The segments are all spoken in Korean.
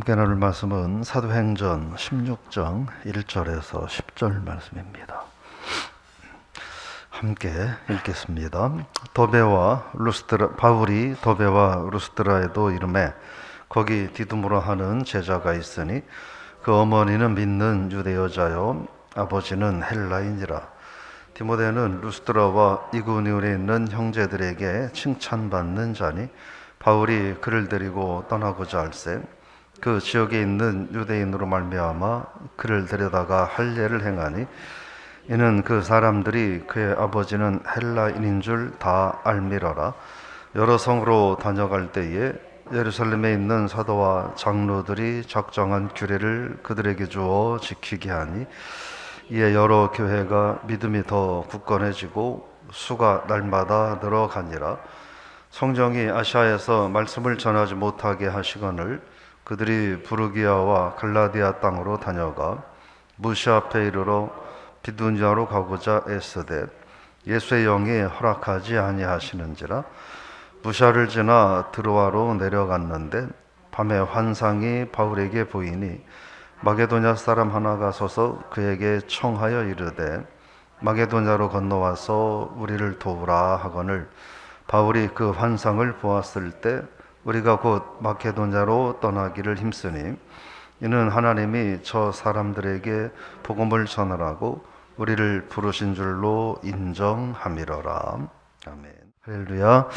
함께 나눌 말씀은 사도행전 16장 1절에서 10절 말씀입니다. 함께 읽겠습니다. 바울이 더베와 루스드라에도 이르매 거기 디두무라 하는 제자가 있으니 그 어머니는 믿는 유대 여자요 아버지는 헬라인이라. 디모데는 루스드라와 이고니온에 있는 형제들에게 칭찬받는 자니 바울이 그를 데리고 떠나고자 할세 그 지역에 있는 유대인으로 말미암아 그를 데려다가 할례를 행하니 이는 그 사람들이 그의 아버지는 헬라인인 줄 다 알미러라. 여러 성으로 다녀갈 때에 예루살렘에 있는 사도와 장로들이 작정한 규례를 그들에게 주어 지키게 하니 이에 여러 교회가 믿음이 더 굳건해지고 수가 날마다 늘어가니라. 성령이 아시아에서 말씀을 전하지 못하게 하시거늘 그들이 부르기아와 갈라디아 땅으로 다녀가 무시아 앞에 이르러 비두니아로 가고자 애쓰되 예수의 영이 허락하지 아니하시는지라. 무시아를 지나 드로아로 내려갔는데 밤에 환상이 바울에게 보이니 마게도냐 사람 하나가 서서 그에게 청하여 이르되 마게도냐로 건너와서 우리를 도우라 하거늘 바울이 그 환상을 보았을 때 우리가 곧 마케도냐로 떠나기를 힘쓰니 이는 하나님이 저 사람들에게 복음을 전하라고 우리를 부르신 줄로 인정함이러라. 아멘. 할렐루야.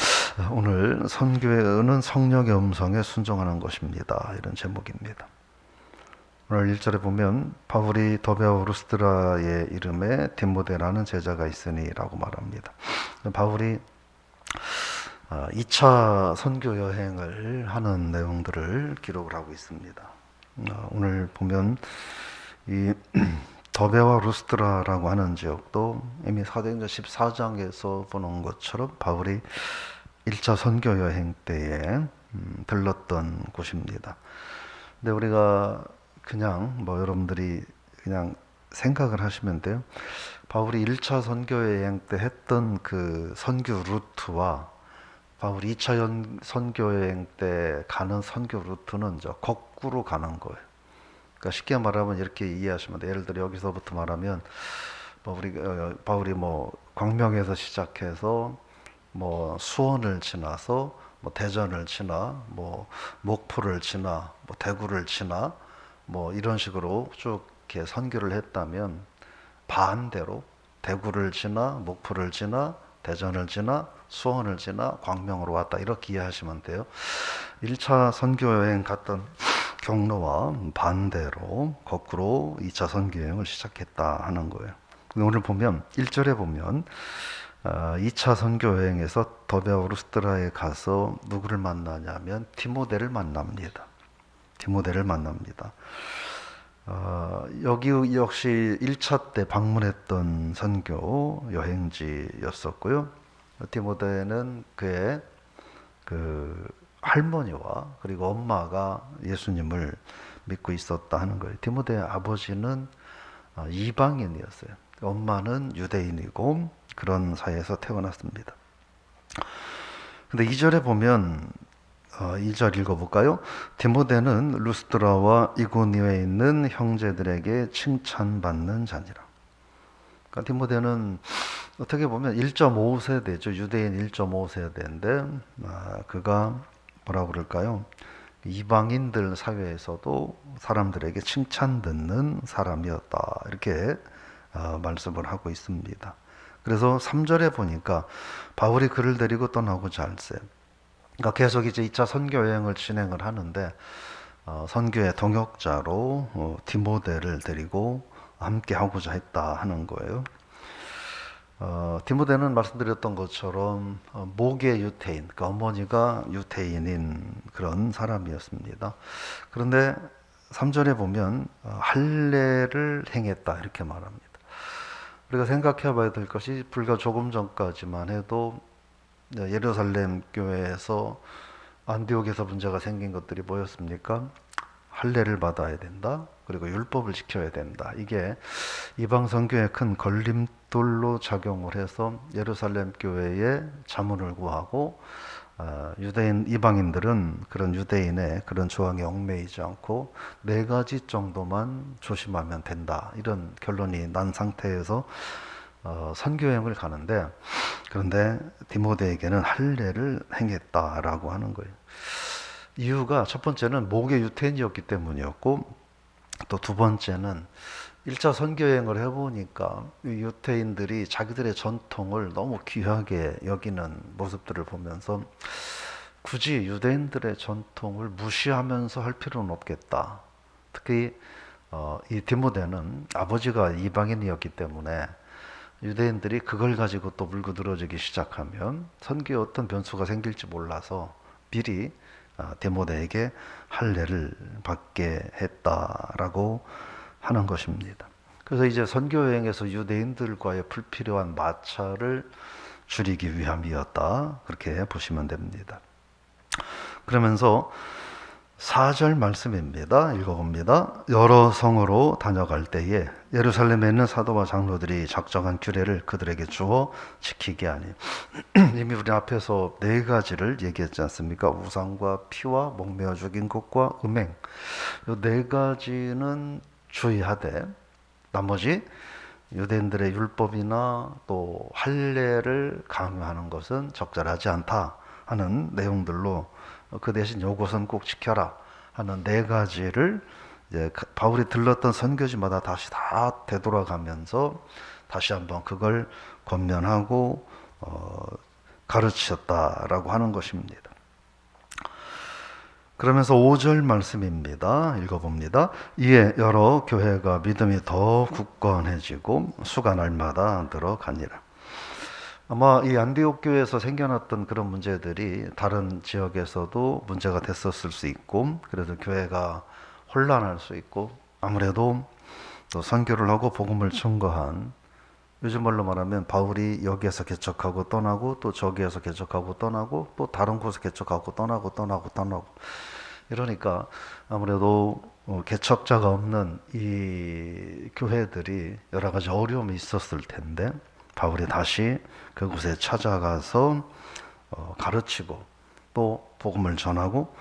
오늘 선교의 은은 성령의 음성에 순종하는 것입니다. 이런 제목입니다. 오늘 1절에 보면 바울이 더베와 루스드라의 이름에 디모데라는 제자가 있으니 라고 말합니다. 바울이 2차 선교 여행을 하는 내용들을 기록을 하고 있습니다. 오늘 보면 이 더베와 루스드라라고 하는 지역도 이미 사도행전 14장에서 보는 것처럼 바울이 1차 선교 여행 때에 들렀던 곳입니다. 근데 우리가 그냥 여러분들이 그냥 생각을 하시면 돼요. 바울이 1차 선교 여행 때 했던 그 선교 루트와 바울이 2차 선교 여행 때 가는 선교 루트는 거꾸로 가는 거예요. 그러니까 쉽게 말하면 이렇게 이해하시면 돼요. 예를 들어 여기서부터 말하면 바울이 광명에서 시작해서 수원을 지나서 대전을 지나 목포를 지나 대구를 지나 이런 식으로 쭉 이렇게 선교를 했다면 반대로 대구를 지나 목포를 지나 대전을 지나 수원을 지나 광명으로 왔다 이렇게 이해하시면 돼요. 1차 선교 여행 갔던 경로와 반대로 거꾸로 2차 선교 여행을 시작했다 하는 거예요. 오늘 보면 1절에 보면 2차 선교 여행에서 더베와 루스드라에 가서 누구를 만나냐면 디모데를 만납니다. 여기 역시 1차 때 방문했던 선교 여행지였었고요. 디모데는 그의 그 할머니와 그리고 엄마가 예수님을 믿고 있었다 하는 거예요. 디모데의 아버지는 이방인이었어요. 엄마는 유대인이고 그런 사이에서 태어났습니다. 근데 2절에 보면 1절 읽어볼까요? 디모데는 루스드라와 이고니온에 있는 형제들에게 칭찬받는 자니라. 그러니까 디모데는 어떻게 보면 1.5세대죠. 유대인 1.5세대인데 그가 뭐라고 그럴까요? 이방인들 사회에서도 사람들에게 칭찬 듣는 사람이었다. 이렇게 말씀을 하고 있습니다. 그래서 3절에 보니까 바울이 그를 데리고 떠나고자 할세. 그러니까 계속 이제 2차 선교 여행을 진행을 하는데 선교의 동역자로 디모데를 데리고 함께 하고자 했다 하는 거예요. 디모데는 말씀드렸던 것처럼 모계 유태인, 그러니까 어머니가 유태인인 그런 사람이었습니다. 그런데 3절에 보면 할례를 행했다 이렇게 말합니다. 우리가 생각해 봐야 될 것이 불과 조금 전까지만 해도 예루살렘 교회에서 안디옥에서 문제가 생긴 것들이 뭐였습니까? 할례를 받아야 된다. 그리고 율법을 지켜야 된다. 이게 이방 선교의 큰 걸림돌로 작용을 해서 예루살렘 교회에 자문을 구하고 유대인 이방인들은 그런 유대인의 그런 조항에 얽매이지 않고 네 가지 정도만 조심하면 된다. 이런 결론이 난 상태에서 선교 여행을 가는데, 그런데 디모데에게는 할례를 행했다라고 하는 거예요. 이유가 첫 번째는 모계 유태인이었기 때문이었고, 또 두 번째는 1차 선교 여행을 해보니까 유태인들이 자기들의 전통을 너무 귀하게 여기는 모습들을 보면서 굳이 유대인들의 전통을 무시하면서 할 필요는 없겠다. 특히 이 디모데는 아버지가 이방인이었기 때문에 유대인들이 그걸 가지고 또 물고 늘어지기 시작하면 선교에 어떤 변수가 생길지 몰라서 미리 디모데에게 할례를 받게 했다라고 하는 것입니다. 그래서 이제 선교 여행에서 유대인들과의 불필요한 마찰을 줄이기 위함이었다. 그렇게 보시면 됩니다. 그러면서 4절 말씀입니다. 읽어봅니다. 여러 성으로 다녀갈 때에 예루살렘에 있는 사도와 장로들이 작정한 규례를 그들에게 주어 지키게 하니. 이미 우리 앞에서 네 가지를 얘기했지 않습니까? 우상과 피와 목매어 죽인 것과 음행. 이 네 가지는 주의하되 나머지 유대인들의 율법이나 또 할례를 강요하는 것은 적절하지 않다 하는 내용들로 그 대신 요것은 꼭 지켜라 하는 네 가지를 이제 바울이 들렀던 선교지마다 다시 다 되돌아가면서 다시 한번 그걸 권면하고 가르치셨다라고 하는 것입니다. 그러면서 5절 말씀입니다. 읽어봅니다. 이에 여러 교회가 믿음이 더 굳건해지고 수가 날마다 늘어가니라. 아마 이 안디옥 교회에서 생겨났던 그런 문제들이 다른 지역에서도 문제가 됐었을 수 있고, 그래서 교회가 혼란할 수 있고, 아무래도 또 선교를 하고 복음을 증거한, 요즘 말로 말하면 바울이 여기에서 개척하고 떠나고 또 저기에서 개척하고 떠나고 또 다른 곳에 개척하고 떠나고 이러니까 아무래도 개척자가 없는 이 교회들이 여러 가지 어려움이 있었을 텐데, 바울이 다시 그곳에 찾아가서 가르치고 또 복음을 전하고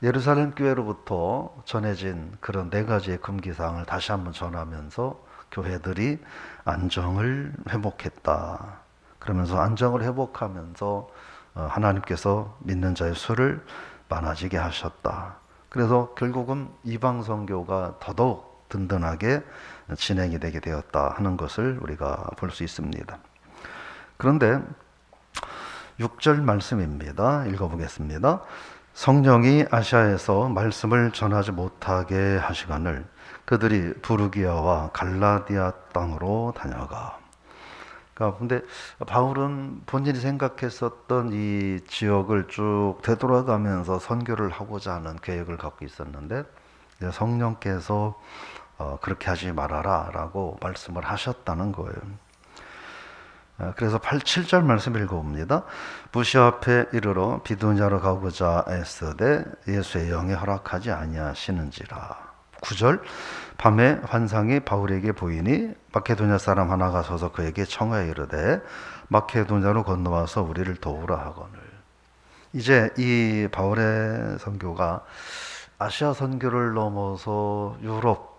예루살렘 교회로부터 전해진 그런 네 가지의 금기사항을 다시 한번 전하면서 교회들이 안정을 회복했다. 그러면서 안정을 회복하면서 하나님께서 믿는 자의 수를 많아지게 하셨다. 그래서 결국은 이방 선교가 더더욱 든든하게 진행이 되게 되었다 하는 것을 우리가 볼 수 있습니다. 그런데 6절 말씀입니다. 읽어보겠습니다. 성령이 아시아에서 말씀을 전하지 못하게 하시거늘 그들이 부르기아와 갈라디아 땅으로 다녀가. 그러니까 근데 바울은 본인이 생각했었던 이 지역을 쭉 되돌아가면서 선교를 하고자 하는 계획을 갖고 있었는데 성령께서 그렇게 하지 말아라 라고 말씀을 하셨다는 거예요. 그래서 7절 말씀 읽어봅니다. 부시 앞에 이르러 비두냐로 가고자 애쓰되 예수의 영이 허락하지 아니하시는지라. 9절 밤에 환상이 바울에게 보이니 마케도냐 사람 하나가 서서 그에게 청하여 이르되 마케도냐로 건너와서 우리를 도우라 하거늘. 이제 이 바울의 선교가 아시아 선교를 넘어서 유럽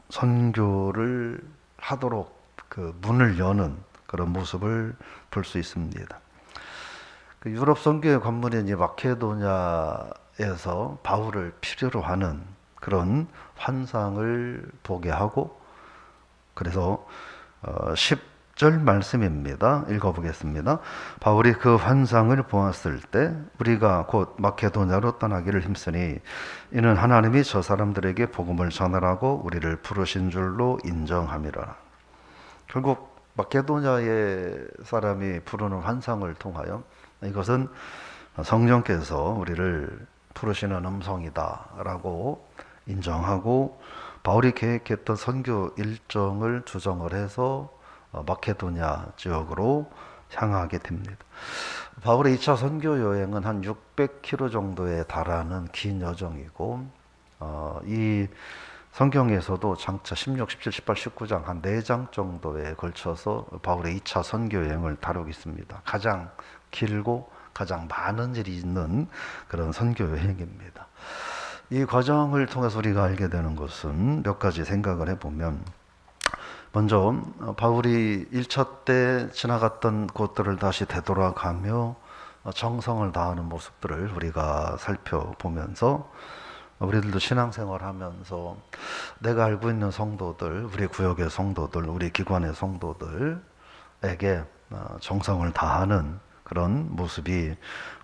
선교를 하도록 그 문을 여는 그런 모습을 볼 수 있습니다. 그 유럽 선교의 관문인 이 마케도냐에서 바울을 필요로 하는 그런 환상을 보게 하고, 그래서 10절 말씀입니다. 읽어보겠습니다. 바울이 그 환상을 보았을 때 우리가 곧 마케도냐로 떠나기를 힘쓰니 이는 하나님이 저 사람들에게 복음을 전하라고 우리를 부르신 줄로 인정함이라. 결국 마케도냐의 사람이 부르는 환상을 통하여 이것은 성령께서 우리를 부르시는 음성이다라고 인정하고 바울이 계획했던 선교 일정을 조정을 해서 마케도냐 지역으로 향하게 됩니다. 바울의 2차 선교 여행은 한 600km 정도에 달하는 긴 여정이고, 이 성경에서도 장차 16, 17, 18, 19장 한 4장 정도에 걸쳐서 바울의 2차 선교 여행을 다루고 있습니다. 가장 길고 가장 많은 일이 있는 그런 선교 여행입니다. 이 과정을 통해서 우리가 알게 되는 것은 몇 가지 생각을 해보면, 먼저 바울이 1차 때 지나갔던 곳들을 다시 되돌아가며 정성을 다하는 모습들을 우리가 살펴보면서, 우리들도 신앙생활하면서 내가 알고 있는 성도들, 우리 구역의 성도들, 우리 기관의 성도들에게 정성을 다하는 그런 모습이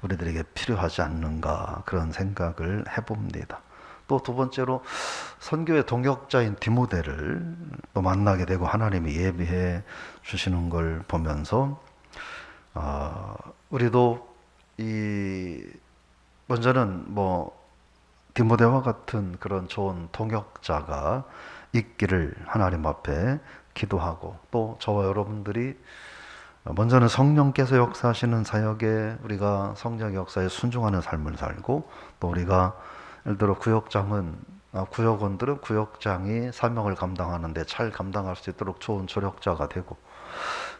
우리들에게 필요하지 않는가, 그런 생각을 해봅니다. 또 두 번째로 선교의 동역자인 디모데를 또 만나게 되고 하나님이 예비해 주시는 걸 보면서 우리도 먼저는 디모데와 같은 그런 좋은 동역자가 있기를 하나님 앞에 기도하고, 또 저와 여러분들이 먼저는 성령께서 역사하시는 사역에 우리가 성령 역사에 순종하는 삶을 살고, 또 우리가 예를 들어 구역원들은 구역장이 사명을 감당하는데 잘 감당할 수 있도록 좋은 조력자가 되고,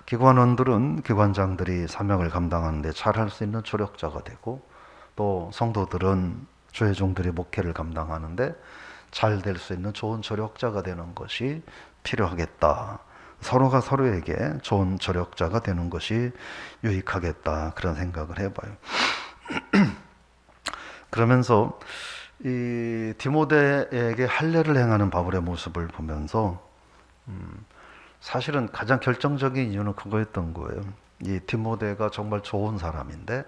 기관원들은 기관장들이 사명을 감당하는데 잘 할 수 있는 조력자가 되고, 또 성도들은 주의 종들이 목회를 감당하는데 잘 될 수 있는 좋은 조력자가 되는 것이 필요하겠다. 서로가 서로에게 좋은 조력자가 되는 것이 유익하겠다, 그런 생각을 해봐요. 그러면서 이 디모데에게 할례를 행하는 바울의 모습을 보면서 사실은 가장 결정적인 이유는 그거였던 거예요. 이 디모데가 정말 좋은 사람인데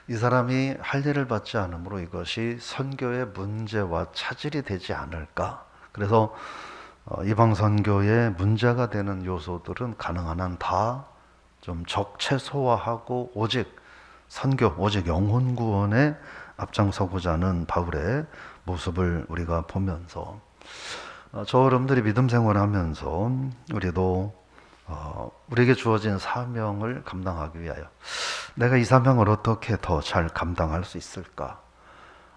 이 사람이 할례를 받지 않으므로 이것이 선교의 문제와 차질이 되지 않을까. 그래서 이방 선교에 문제가 되는 요소들은 가능한 한 다 좀 적최소화하고 오직 선교, 오직 영혼 구원에 앞장서고자 하는 바울의 모습을 우리가 보면서 저 여러분들이 믿음 생활하면서 우리도 우리에게 주어진 사명을 감당하기 위하여 내가 이 사명을 어떻게 더 잘 감당할 수 있을까?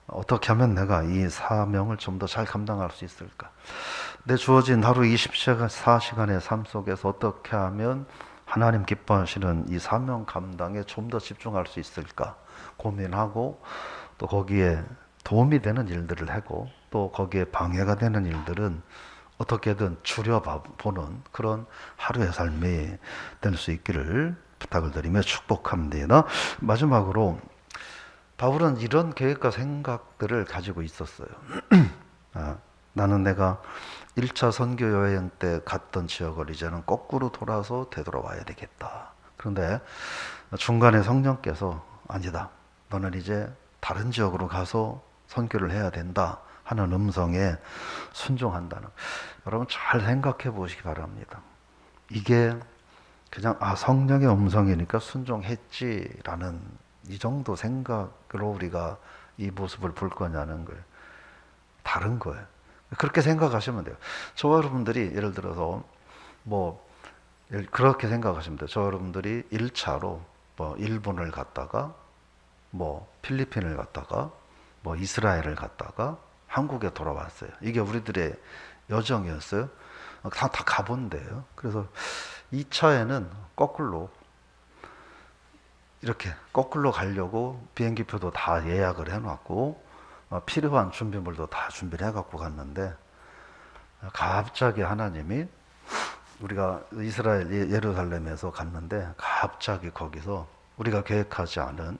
어떻게 하면 내가 이 사명을 좀 더 잘 감당할 수 있을까? 내 주어진 하루 24시간의 삶 속에서 어떻게 하면 하나님 기뻐하시는 이 사명 감당에 좀 더 집중할 수 있을까? 고민하고, 또 거기에 도움이 되는 일들을 하고, 또 거기에 방해가 되는 일들은 어떻게든 줄여보는 그런 하루의 삶이 될 수 있기를 부탁을 드리며 축복합니다. 마지막으로 바울은 이런 계획과 생각들을 가지고 있었어요. 나는 내가 1차 선교 여행 때 갔던 지역을 이제는 거꾸로 돌아서 되돌아와야 되겠다. 그런데 중간에 성령께서 아니다, 너는 이제 다른 지역으로 가서 선교를 해야 된다 하는 음성에 순종한다는, 여러분 잘 생각해 보시기 바랍니다. 이게 그냥 성령의 음성이니까 순종했지라는 이 정도 생각으로 우리가 이 모습을 볼 거냐는 거예요. 다른 거예요. 그렇게 생각하시면 돼요. 저 여러분들이 예를 들어서 그렇게 생각하시면 돼요. 저 여러분들이 1차로 일본을 갔다가 필리핀을 갔다가 이스라엘을 갔다가 한국에 돌아왔어요. 이게 우리들의 여정이었어요. 다 가본대요. 그래서 2차에는 이렇게 거꾸로 가려고 비행기표도 다 예약을 해놨고 필요한 준비물도 다 준비를 해갖고 갔는데, 갑자기 하나님이, 우리가 이스라엘 예루살렘에서 갔는데 갑자기 거기서 우리가 계획하지 않은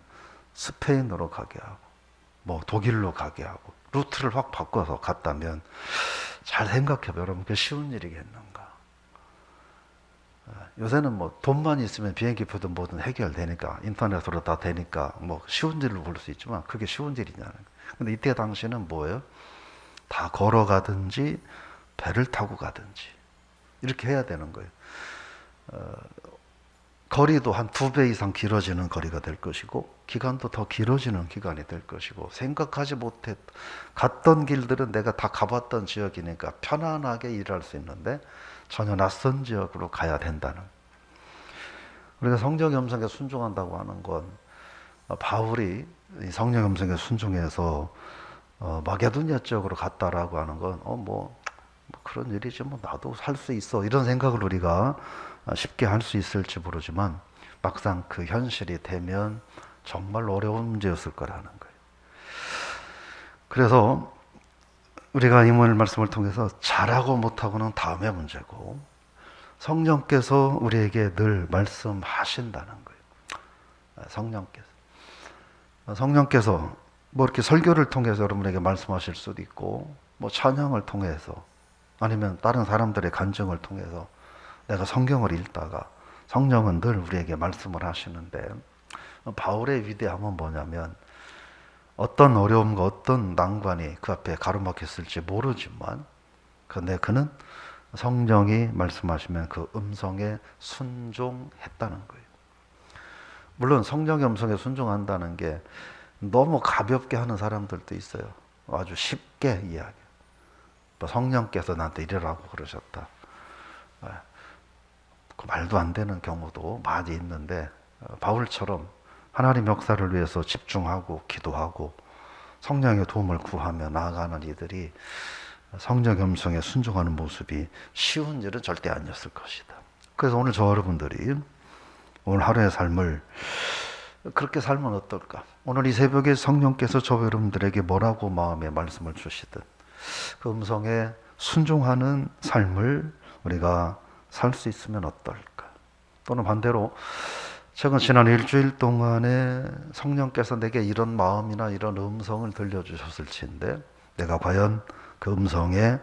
스페인으로 가게 하고 독일로 가게 하고 루트를 확 바꿔서 갔다면, 잘 생각해봐요. 여러분, 그게 쉬운 일이겠는가? 요새는 돈만 있으면 비행기표도 뭐든 해결되니까, 인터넷으로 다 되니까 쉬운 일로 볼 수 있지만 그게 쉬운 일이냐는 거예요. 근데 이때 당시는 뭐예요? 다 걸어가든지 배를 타고 가든지 이렇게 해야 되는 거예요. 거리도 한 2배 이상 길어지는 거리가 될 것이고, 기간도 더 길어지는 기간이 될 것이고, 생각하지 못했 갔던 길들은 내가 다 가봤던 지역이니까 편안하게 일할 수 있는데 전혀 낯선 지역으로 가야 된다는, 우리가 성령의 음성에 순종한다고 하는 건, 바울이 성령의 음성에 순종해서 마게도니아 지역으로 갔다라고 하는 건 그런 일이지 나도 살 수 있어, 이런 생각을 우리가 쉽게 할 수 있을지 모르지만 막상 그 현실이 되면 정말 어려운 문제였을 거라는 거예요. 그래서 우리가 이 말씀을 통해서 잘하고 못하고는 다음의 문제고, 성령께서 우리에게 늘 말씀하신다는 거예요. 성령께서 뭐 이렇게 설교를 통해서 여러분에게 말씀하실 수도 있고, 뭐 찬양을 통해서, 아니면 다른 사람들의 간증을 통해서 내가 성경을 읽다가 성령은 늘 우리에게 말씀을 하시는데, 바울의 위대함은 뭐냐면, 어떤 어려움과 어떤 난관이 그 앞에 가로막혔을지 모르지만, 근데 그는 성령이 말씀하시면 그 음성에 순종했다는 거예요. 물론 성령의 음성에 순종한다는 게 너무 가볍게 하는 사람들도 있어요. 아주 쉽게 이야기. 성령께서 나한테 이래라고 그러셨다. 그 말도 안 되는 경우도 많이 있는데, 바울처럼 하나님 역사를 위해서 집중하고 기도하고 성령의 도움을 구하며 나아가는 이들이 성령의 음성에 순종하는 모습이 쉬운 일은 절대 아니었을 것이다. 그래서 오늘 저 여러분들이 오늘 하루의 삶을 그렇게 살면 어떨까? 오늘 이 새벽에 성령께서 저 여러분들에게 뭐라고 마음에 말씀을 주시든 그 음성에 순종하는 삶을 우리가 살 수 있으면 어떨까? 또는 반대로 최근 지난 일주일 동안에 성령께서 내게 이런 마음이나 이런 음성을 들려주셨을지인데 내가 과연 그 음성에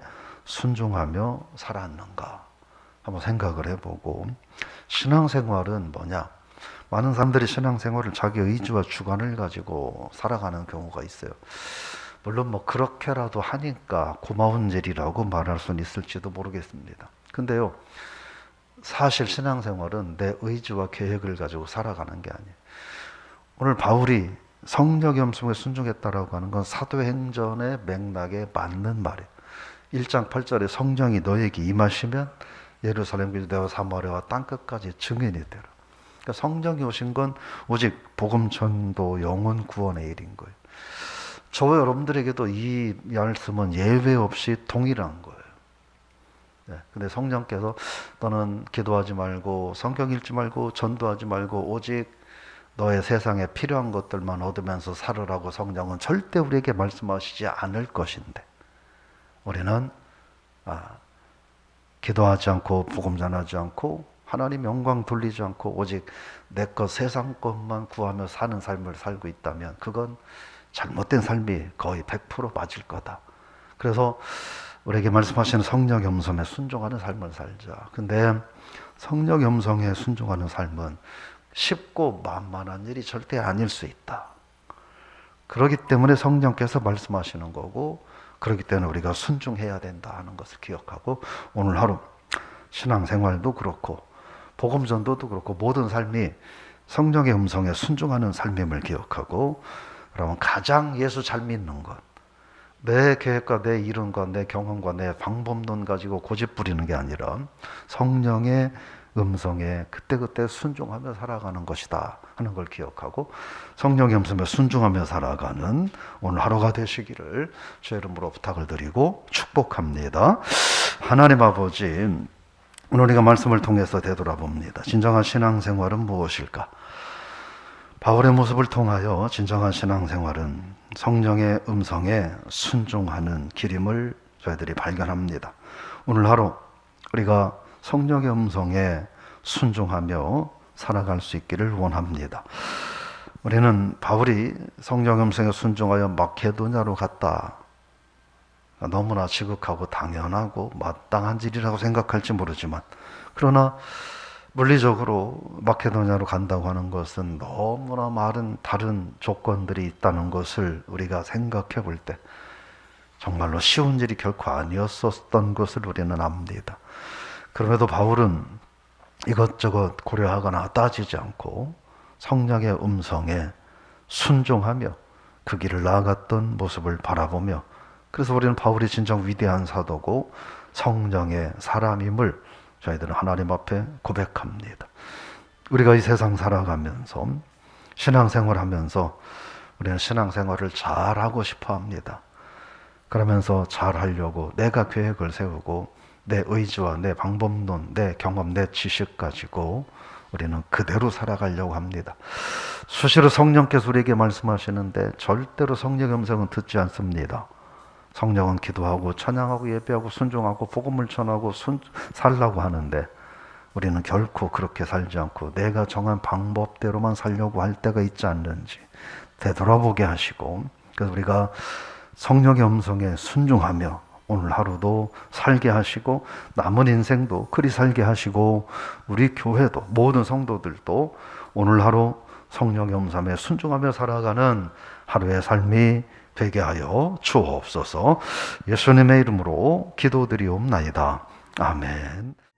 순종하며 살았는가 한번 생각을 해보고, 신앙생활은 뭐냐? 많은 사람들이 신앙생활을 자기 의지와 주관을 가지고 살아가는 경우가 있어요. 물론 뭐 그렇게라도 하니까 고마운 일이라고 말할 수는 있을지도 모르겠습니다. 근데요, 사실 신앙생활은 내 의지와 계획을 가지고 살아가는 게 아니에요. 오늘 바울이 성령의 음성에 순종했다라고 하는 건 사도행전의 맥락에 맞는 말이에요. 1장 8절에 성령이 너에게 임하시면 예루살렘, 유대와 사마리아와 땅끝까지 증인이 되라. 그러니까 성령이 오신 건 오직 복음 전도, 영혼 구원의 일인 거예요. 저와 여러분들에게도 이 말씀은 예외 없이 동일한 거예요. 근데 성령께서 너는 기도하지 말고 성경 읽지 말고 전도하지 말고 오직 너의 세상에 필요한 것들만 얻으면서 살으라고 성령은 절대 우리에게 말씀하시지 않을 것인데, 우리는 기도하지 않고 복음 전하지 않고 하나님 영광 돌리지 않고 오직 내 것 세상 것만 구하며 사는 삶을 살고 있다면 그건 잘못된 삶이 거의 100% 맞을 거다. 그래서 우리에게 말씀하시는 성령의 음성에 순종하는 삶을 살자. 근데 성령의 음성에 순종하는 삶은 쉽고 만만한 일이 절대 아닐 수 있다. 그렇기 때문에 성령께서 말씀하시는 거고, 그렇기 때문에 우리가 순종해야 된다 하는 것을 기억하고, 오늘 하루 신앙생활도 그렇고 복음 전도도 그렇고 모든 삶이 성령의 음성에 순종하는 삶임을 기억하고, 그러면 가장 예수 잘 믿는 것, 내 계획과 내 이론과 내 경험과 내 방법론 가지고 고집 부리는 게 아니라 성령의 음성에 그때그때 순종하며 살아가는 것이다 하는 걸 기억하고, 성령의 음성에 순종하며 살아가는 오늘 하루가 되시기를 주의 이름으로 부탁을 드리고 축복합니다. 하나님 아버지, 오늘 우리가 말씀을 통해서 되돌아봅니다. 진정한 신앙생활은 무엇일까? 바울의 모습을 통하여 진정한 신앙생활은 성령의 음성에 순종하는 길임을 저희들이 발견합니다. 오늘 하루 우리가 성령의 음성에 순종하며 살아갈 수 있기를 원합니다. 우리는 바울이 성령의 음성에 순종하여 마케도냐로 갔다, 너무나 지극하고 당연하고 마땅한 일이라고 생각할지 모르지만, 그러나 물리적으로 마케도냐로 간다고 하는 것은 너무나 많은 다른 조건들이 있다는 것을 우리가 생각해 볼 때 정말로 쉬운 일이 결코 아니었었던 것을 우리는 압니다. 그럼에도 바울은 이것저것 고려하거나 따지지 않고 성령의 음성에 순종하며 그 길을 나아갔던 모습을 바라보며, 그래서 우리는 바울이 진정 위대한 사도고 성령의 사람임을 저희들은 하나님 앞에 고백합니다. 우리가 이 세상 살아가면서 신앙생활하면서 우리는 신앙생활을 잘하고 싶어 합니다. 그러면서 잘하려고 내가 계획을 세우고 내 의지와 내 방법론, 내 경험, 내 지식 가지고 우리는 그대로 살아가려고 합니다. 수시로 성령께서 우리에게 말씀하시는데 절대로 성령의 음성은 듣지 않습니다. 성령은 기도하고 찬양하고 예배하고 순종하고 복음을 전하고 살라고 하는데 우리는 결코 그렇게 살지 않고 내가 정한 방법대로만 살려고 할 때가 있지 않는지 되돌아보게 하시고, 그래서 우리가 성령의 음성에 순종하며 오늘 하루도 살게 하시고 남은 인생도 그리 살게 하시고 우리 교회도 모든 성도들도 오늘 하루 성령의 음성에 순종하며 살아가는 하루의 삶이 되게 하여 주옵소서. 예수님의 이름으로 기도드리옵나이다. 아멘.